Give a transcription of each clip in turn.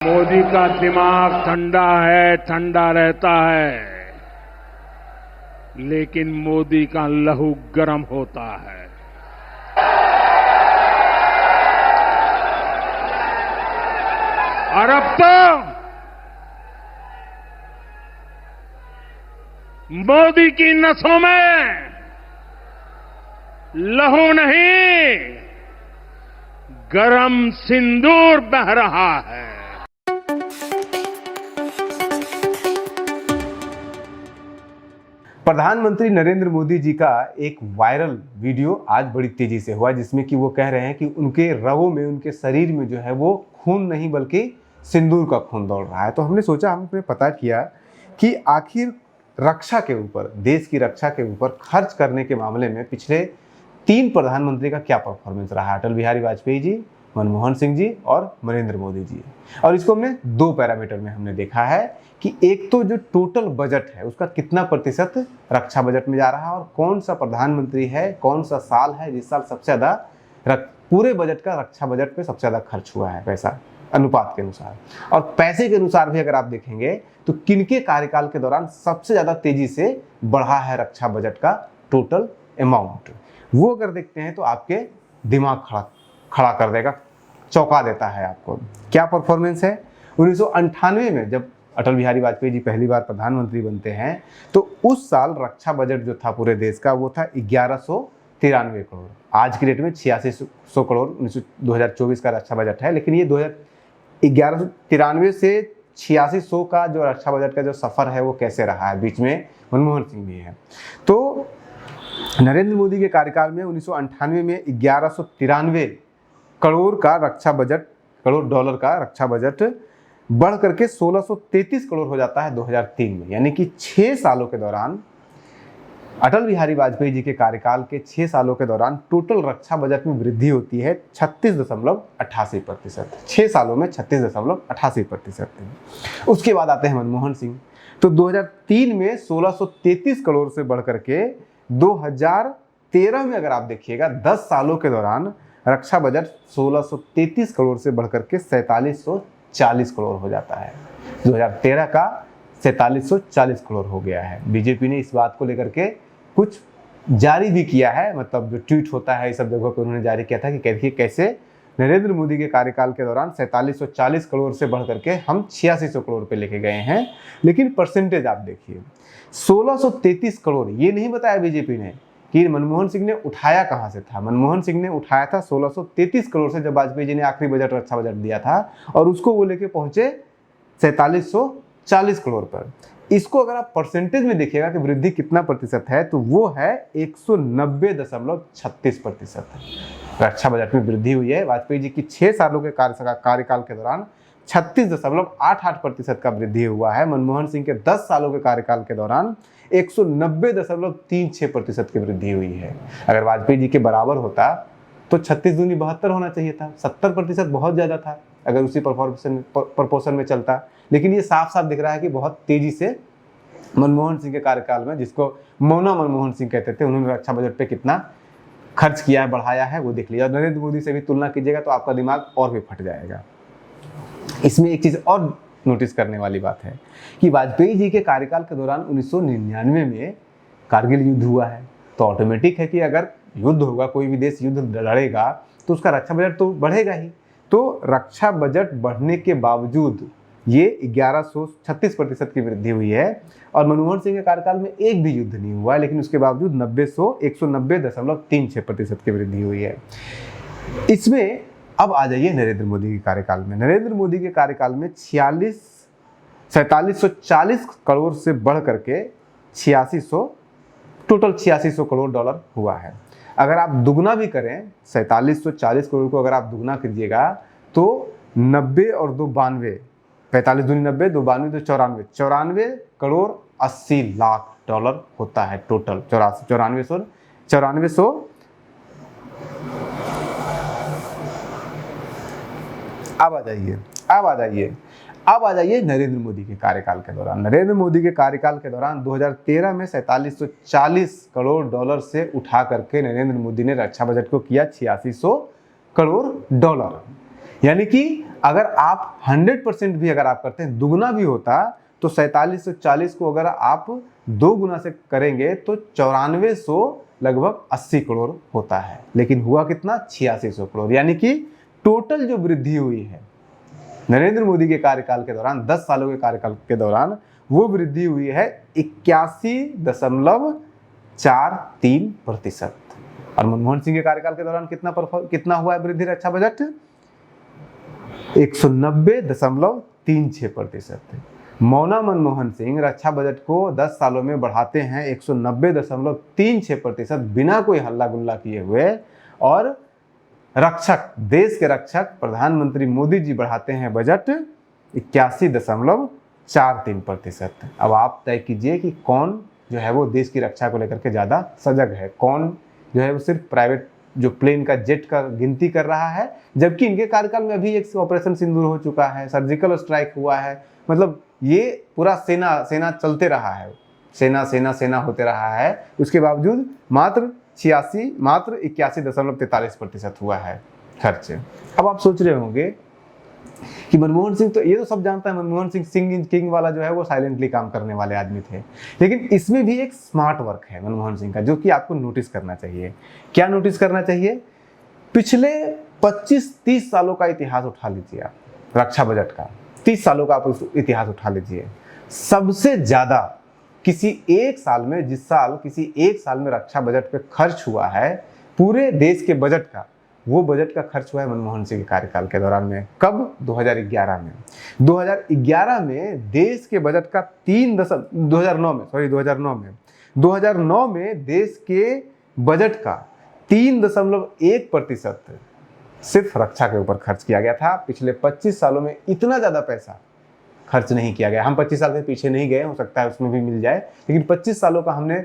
मोदी का दिमाग ठंडा है, ठंडा रहता है, लेकिन मोदी का लहू गर्म होता है। और अब तो मोदी की नसों में लहू नहीं, गरम सिंदूर बह रहा है। प्रधानमंत्री नरेंद्र मोदी जी का एक वायरल वीडियो आज बड़ी तेजी से हुआ, जिसमें कि वो कह रहे हैं कि उनके रगों में, उनके शरीर में जो है वो खून नहीं बल्कि सिंदूर का खून दौड़ रहा है। तो हमने सोचा, हमने पता किया कि आखिर रक्षा के ऊपर, देश की रक्षा के ऊपर खर्च करने के मामले में पिछले 3 प्रधानमंत्री का क्या परफॉर्मेंस रहा है। अटल बिहारी वाजपेयी जी, मनमोहन सिंह जी और नरेंद्र मोदी जी। और इसको हमने 2 पैरामीटर में हमने देखा है कि एक तो जो टोटल बजट है उसका कितना प्रतिशत रक्षा बजट में जा रहा है, और कौन सा प्रधानमंत्री है, कौन सा साल है जिस साल सबसे ज्यादा पूरे बजट का रक्षा बजट पे सबसे ज्यादा खर्च हुआ है पैसा, अनुपात के अनुसार। और पैसे के अनुसार भी अगर आप देखेंगे तो किनके कार्यकाल के दौरान सबसे ज्यादा तेजी से बढ़ा है रक्षा बजट का टोटल अमाउंट, वो अगर देखते हैं तो आपके दिमाग खड़ा कर देगा, चौंका देता है आपको। क्या परफॉर्मेंस है? 1998 में जब अटल बिहारी वाजपेयी जी पहली बार प्रधानमंत्री बनते हैं तो उस साल रक्षा बजट जो था पूरे देश का वो था 1193 करोड़। आज की डेट में 8600 करोड़ 2024 का रक्षा बजट है, लेकिन ये 1193 से 8600 का जो रक्षा बजट का जो सफर है वो कैसे रहा है, बीच में मनमोहन सिंह भी है। तो नरेंद्र मोदी के कार्यकाल में 1998 में 1193 करोड़ का रक्षा बजट, करोड़ डॉलर का रक्षा बजट बढ़ करके 1633 करोड़ हो जाता है 2003 में। यानी कि 6 सालों के दौरान, अटल बिहारी वाजपेयी जी के कार्यकाल के 6 सालों के दौरान टोटल रक्षा बजट में वृद्धि होती है 36.88%। 6 सालों में 36.88%। उसके बाद आते हैं मनमोहन सिंह। तो 2003 में 1633 करोड़ से बढ़ करके 2013 में अगर आप देखिएगा 10 सालों के दौरान रक्षा बजट 1633 करोड़ से बढ़कर के 4740 करोड़ हो जाता है। 2013 का 4740 करोड़ हो गया है। बीजेपी ने इस बात को लेकर के कुछ जारी भी किया है, मतलब जो ट्वीट होता है इस सब जगहों पर उन्होंने जारी किया था कि देखिए कैसे नरेंद्र मोदी के कार्यकाल के दौरान 4740 करोड़ से बढ़ करके हम 8600 करोड़ पे लेके गए हैं। लेकिन परसेंटेज आप देखिए, 1633 करोड़, ये नहीं बताया बीजेपी ने कि मनमोहन सिंह ने उठाया कहां से था। मनमोहन सिंह ने उठाया था 1633 करोड़ से, जब वाजपेयी जी ने आखिरी बजट रक्षा बजट दिया था, और उसको वो लेके पहुंचे 4740 करोड़ पर। इसको अगर आप परसेंटेज में देखिएगा कि वृद्धि कितना प्रतिशत है, तो वो है 190.36%। रक्षा बजट में वृद्धि हुई है। वाजपेयी जी की 6 सालों के कार्यकाल के दौरान 36.88% का वृद्धि हुआ है। मनमोहन सिंह के 10 सालों के कार्यकाल के दौरान 190.36% की वृद्धि हुई है। अगर वाजपेयी जी के बराबर होता तो 36 दूनी 72 होना चाहिए था। 70% बहुत ज्यादा था अगर उसी प्रपोर्शन में चलता। लेकिन ये साफ साफ दिख रहा है कि बहुत तेजी से मनमोहन सिंह के कार्यकाल में, जिसको मौना मनमोहन सिंह कहते थे, उन्होंने रक्षा बजट पे कितना खर्च किया है, बढ़ाया है, वो देख लिया। नरेंद्र मोदी से भी तुलना कीजिएगा तो आपका दिमाग और भी फट जाएगा। इसमें एक चीज और नोटिस करने वाली बात है कि वाजपेयी जी के कार्यकाल के दौरान 1999 में कारगिल युद्ध हुआ है। तो ऑटोमेटिक है कि अगर युद्ध होगा, कोई भी देश युद्ध लड़ेगा, तो उसका रक्षा बजट तो बढ़ेगा ही। तो रक्षा बजट बढ़ने के बावजूद ये 1136% की वृद्धि हुई है। और मनमोहन सिंह के कार्यकाल में एक भी युद्ध नहीं हुआ है, लेकिन उसके बावजूद 190.33% की वृद्धि हुई है। इसमें अब आ जाइए नरेंद्र मोदी के कार्यकाल में। नरेंद्र मोदी के कार्यकाल में 4740 करोड़ से बढ़ करके 8600, टोटल 8600 करोड़ डॉलर हुआ है। अगर आप दुगना भी करें, 4740 करोड़ को अगर आप दुगना कीजिएगा तो 90 और 2 92, 45 दूनी 90, 2 92 तो 94 करोड़ 80 लाख डॉलर होता है टोटल। 9400 अब आ जाइए नरेंद्र मोदी के कार्यकाल के दौरान। नरेंद्र मोदी के कार्यकाल के दौरान 2013 में 4740 करोड़ डॉलर से उठा करके नरेंद्र मोदी ने रक्षा बजट को किया 8600 करोड़ डॉलर। यानी कि अगर आप 100% भी अगर आप करते हैं, दुगना भी होता तो 4740 को अगर आप 2 गुना से करेंगे तो 9400 लगभग 80 करोड़ होता है। लेकिन हुआ कितना? 8600 करोड़। यानी कि टोटल जो वृद्धि हुई है नरेंद्र मोदी के कार्यकाल के दौरान, 10 सालों के कार्यकाल के दौरान, वो वृद्धि हुई है 81.43%। और मनमोहन सिंह के कार्यकाल के दौरान कितना हुआ है वृद्धि रक्षा बजट? 190.36%। मौना मनमोहन सिंह रक्षा बजट को 10 सालों में बढ़ाते हैं 190.36% बिना कोई हल्ला गुल्ला किए हुए, और रक्षक, देश के रक्षक प्रधानमंत्री मोदी जी बढ़ाते हैं बजट 81.43%। अब आप तय कीजिए कि कौन जो है वो देश की रक्षा को लेकर के ज़्यादा सजग है, कौन जो है वो सिर्फ प्राइवेट जो प्लेन का, जेट का गिनती कर रहा है, जबकि इनके कार्यकाल में अभी एक ऑपरेशन सिंदूर हो चुका है, सर्जिकल स्ट्राइक हुआ है। मतलब ये पूरा सेना चलते रहा है, सेना होते रहा है, उसके बावजूद मात्र 81.43% हुआ है खर्च। अब आप सोच रहे होंगे कि मनमोहन सिंह, तो ये तो सब जानता है, मनमोहन सिंह किंग वाला जो है वो साइलेंटली काम करने वाले आदमी थे, लेकिन इसमें भी एक स्मार्ट वर्क है मनमोहन सिंह का, जो कि आपको नोटिस करना चाहिए। क्या नोटिस करना चाहिए? पिछले 25-30 सालों का इतिहास उठा लीजिए आप, रक्षा बजट का 30 सालों का आप इतिहास उठा लीजिए। सबसे ज्यादा किसी एक साल में, किसी एक साल में रक्षा बजट पे खर्च हुआ है पूरे देश के बजट का, वो बजट का खर्च हुआ है मनमोहन सिंह के कार्यकाल के दौरान में। कब? 2011 में। 2011 में देश के बजट का 2009 में देश के बजट का 3.1% सिर्फ रक्षा के ऊपर खर्च किया गया था। पिछले 25 सालों में इतना ज्यादा पैसा खर्च नहीं किया गया। हम 25 साल के पीछे नहीं गए, हो सकता है उसमें भी मिल जाए, लेकिन 25 सालों का हमने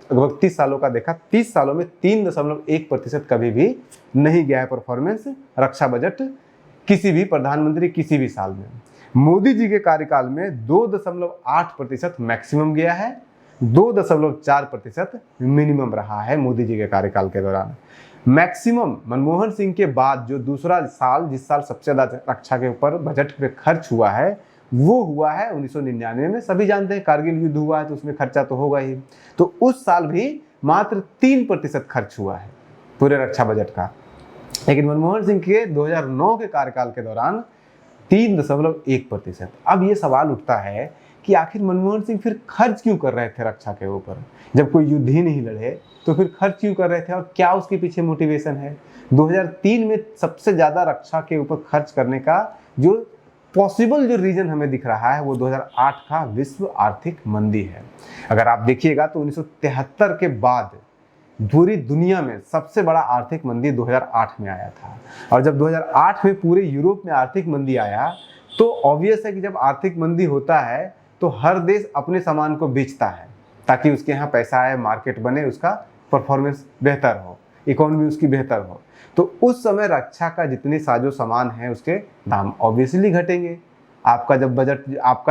लगभग 30 सालों का देखा। 30 सालों में 3.1% कभी भी नहीं गया है परफॉर्मेंस रक्षा बजट किसी भी प्रधानमंत्री किसी भी साल में। मोदी जी के कार्यकाल में 2.8% मैक्सिमम गया है, 2.4% मिनिमम रहा है मोदी जी के कार्यकाल के दौरान। मैक्सिमम मनमोहन सिंह के बाद जो दूसरा साल, जिस साल सबसे ज्यादा रक्षा के ऊपर बजट पे खर्च हुआ है, वो हुआ है 1999 में। सभी जानते हैं कारगिल युद्ध हुआ है तो उसमें खर्चा तो होगा ही, तो उस साल भी मात्र 3% खर्च हुआ है पूरे रक्षा बजट का। लेकिन मनमोहन सिंह के 2009 के कार्यकाल के दौरान 3.1%। अब ये सवाल उठता है कि आखिर मनमोहन सिंह फिर खर्च क्यों कर रहे थे रक्षा के ऊपर? जब कोई युद्ध ही नहीं लड़े तो फिर खर्च क्यों कर रहे थे, और क्या उसके पीछे मोटिवेशन है? 2003 में सबसे ज्यादा रक्षा के ऊपर खर्च करने का जो पॉसिबल जो रीजन हमें दिख रहा है वो 2008 का विश्व आर्थिक मंदी है। अगर आप देखिएगा तो 1973 के बाद पूरी दुनिया में सबसे बड़ा आर्थिक मंदी 2008 में आया था, और जब 2008 में पूरे यूरोप में आर्थिक मंदी आया तो ऑब्वियस है कि जब आर्थिक मंदी होता है तो हर देश अपने सामान को बेचता है ताकि उसके यहाँ पैसा आए, मार्केट बने, उसका परफॉर्मेंस बेहतर हो, इकोनॉमी उसकी बेहतर हो। तो उस समय रक्षा का जितने साजो सामान है उसके दाम ऑब्वियसली घटेंगे। आपका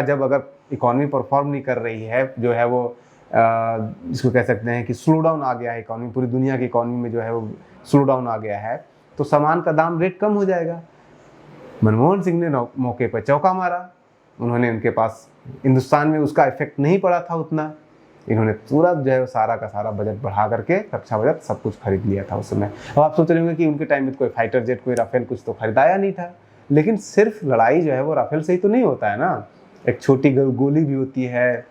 जब अगर इकोनॉमी परफॉर्म नहीं कर रही है, जो है वो इसको कह सकते हैं कि स्लो डाउन आ गया है इकोनॉमी, पूरी दुनिया की इकोनॉमी में जो है वो स्लो डाउन आ गया है, तो सामान का दाम रेट कम हो जाएगा। मनमोहन सिंह ने मौके पर चौका मारा, उन्होंने, उनके पास हिंदुस्तान में उसका इफेक्ट नहीं पड़ा था उतना, इन्होंने पूरा जो है सारा का सारा बजट बढ़ा करके रक्षा बजट सब कुछ खरीद लिया था उस समय। अब आप सोच रहे होंगे कि उनके टाइम में कोई फाइटर जेट, कोई राफेल कुछ तो खरीदाया नहीं था, लेकिन सिर्फ लड़ाई जो है वो राफेल से ही तो नहीं होता है ना, एक छोटी गोली भी होती है,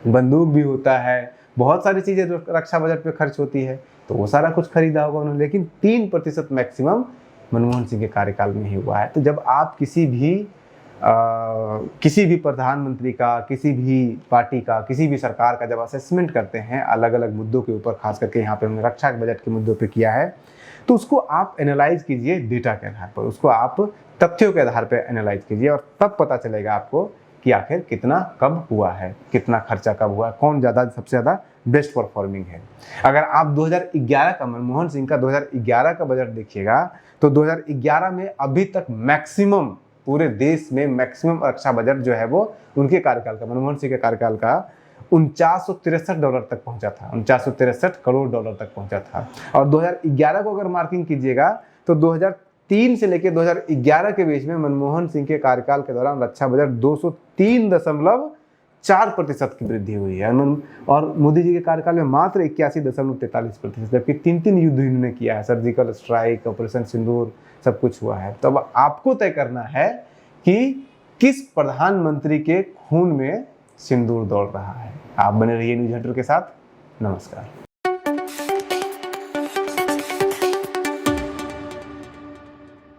बंदूक भी होता है, बहुत सारी चीजें जो रक्षा बजट पे खर्च होती है, तो वो सारा कुछ खरीदा होगा उन्होंने। लेकिन 3% मैक्सिमम मनमोहन सिंह के कार्यकाल में ही हुआ है। तो जब आप किसी भी प्रधानमंत्री का, किसी भी पार्टी का, किसी भी सरकार का जब असेसमेंट करते हैं अलग अलग मुद्दों के ऊपर, खास करके यहाँ पे हमने रक्षा बजट के मुद्दों पे किया है, तो उसको आप एनालाइज कीजिए डेटा के आधार पर, उसको आप तथ्यों के आधार पर एनालाइज कीजिए, और तब पता चलेगा आपको कि आखिर कितना कब हुआ है, कितना खर्चा कब हुआ है, कौन सबसे ज़्यादा बेस्ट परफॉर्मिंग है। अगर आप 2011 का, मनमोहन सिंह का 2011 का बजट देखिएगा तो 2011 में अभी तक मैक्सिमम, पूरे देश में मैक्सिमम रक्षा बजट जो है वो उनके कार्यकाल का, मनमोहन सिंह के कार्यकाल का $4963 तक पहुंचा था, $4963 करोड़ तक पहुंचा था। और 2011 को अगर मार्किंग कीजिएगा तो 2003 से लेकर 2011 के बीच में मनमोहन सिंह के कार्यकाल के दौरान रक्षा बजट 203.4% की वृद्धि हुई है और मोदी जी के कार्यकाल में मात्र 81.43%, जबकि 3 युद्ध इन्होंने किया है, सर्जिकल स्ट्राइक, ऑपरेशन सिंदूर, सब कुछ हुआ है। तो अब आपको तय करना है कि किस प्रधानमंत्री के खून में सिंदूर दौड़ रहा है। आप बने रहिए न्यूज़ हंटर के साथ। नमस्कार।